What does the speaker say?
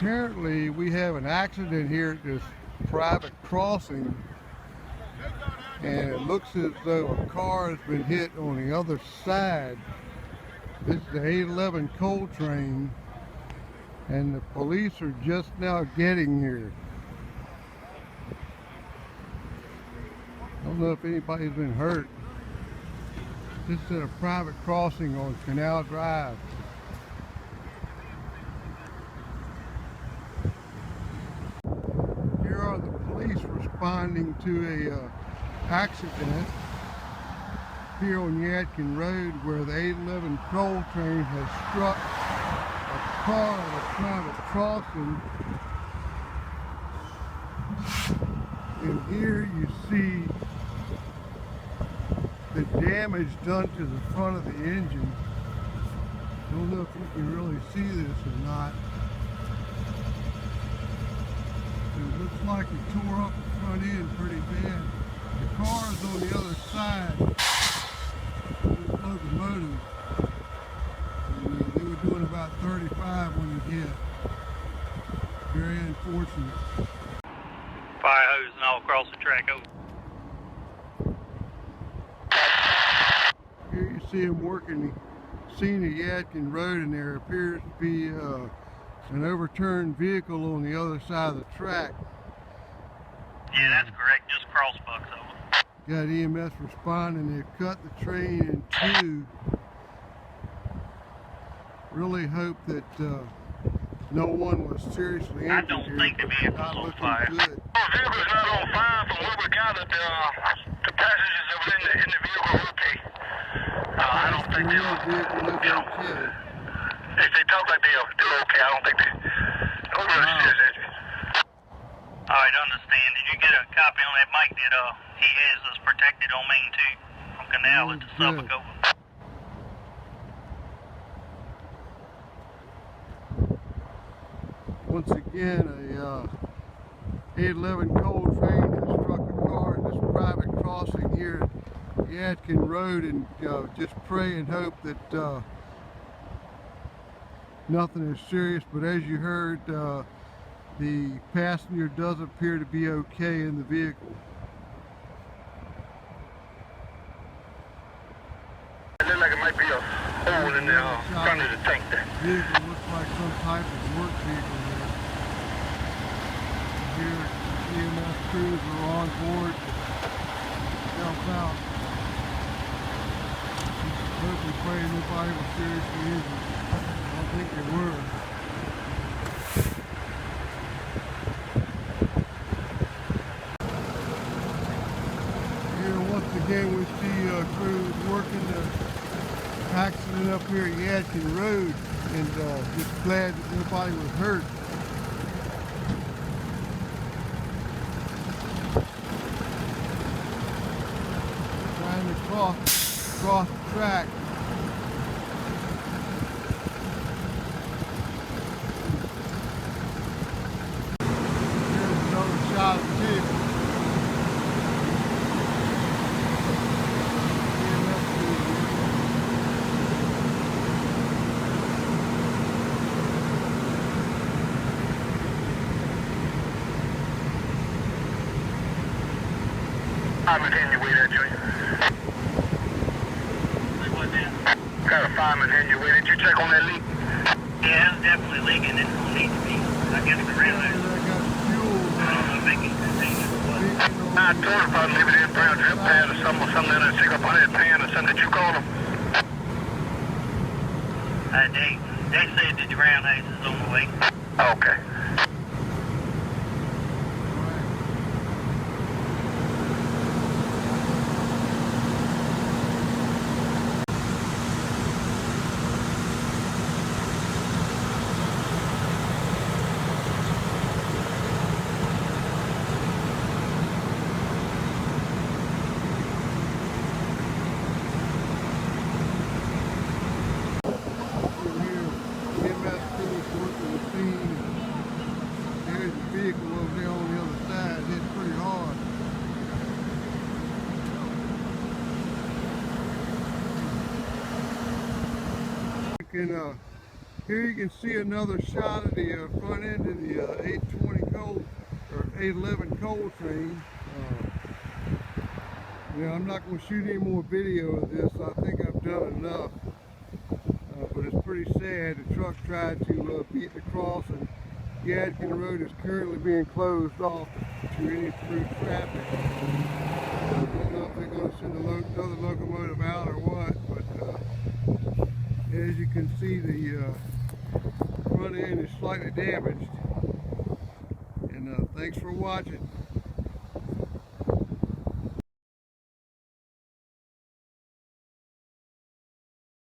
Apparently we have an accident here at this private crossing, and it looks as though a car has been hit on the other side. This is the 811 coal train, and the police are just now getting here. I don't know if anybody's been hurt. This is at a private crossing on Canal Drive. Here are the police responding to a accident here on Yadkin Road, where the 811 coal train has struck a car at a private crossing. And here you see the damage done to the front of the engine. I don't know if you can really see this or not. It looks like it tore up the front end pretty bad. The car is on the other side of this locomotive. And they were doing about 35 when it hit. Very unfortunate. Fire hose and all across the track over. Here you see him working the scene of Yadkin Road, and there appears to be an overturned vehicle on the other side of the track. Yeah, that's correct. Just cross bucks over. Got EMS responding. They've cut the train in two. Really hope that no one was seriously injured. I don't think the vehicle's on fire. Good. The vehicle's not on fire. From what we gathered, the passengers that were in the vehicle are okay. I don't think the vehicle is okay. They talk like they're okay. I don't think nobody says that. Alright, understand. Did you get a copy on that mic that he has us protected on Main 2 from Canal to Suffolk over? Once again, a 811 coal train has struck a car at this private crossing here at Yadkin Road, and just pray and hope that nothing is serious. But as you heard, the passenger does appear to be okay in the vehicle. It looks like it might be a hole in the front of the tank there. The vehicle looks like some type of work vehicle there. Here, EMS crews are on board to help out. Hope and pray nobody was seriously injured. I don't think they were. Here, once again, we see crews working the accident up here at Yadkin Road, and just glad that nobody was hurt. Trying to cross the track. Here's another shot of the vehicle. Fireman hand your way there, Junior. Got a fireman hand your way. Did you check on that leak? Yeah, it's definitely leaking. It's going to need to be. I guess the rail there. Making containers or what. I told her probably leave it in brown drip pad or something in a stick up on that pan or something. Did you call them? They said that the ground hose is on the way. Okay. Vehicle over there on the other side hit pretty hard. You can Here you can see another shot of the front end of the 820 coal or 811 coal train. I'm not going to shoot any more video of this. I think I've done enough. But it's pretty sad. The truck tried to beat the crossing. Yadkin Road is currently being closed off to any through traffic. I don't know if they're going to send another locomotive out or what, but as you can see, the front end is slightly damaged. And thanks for watching.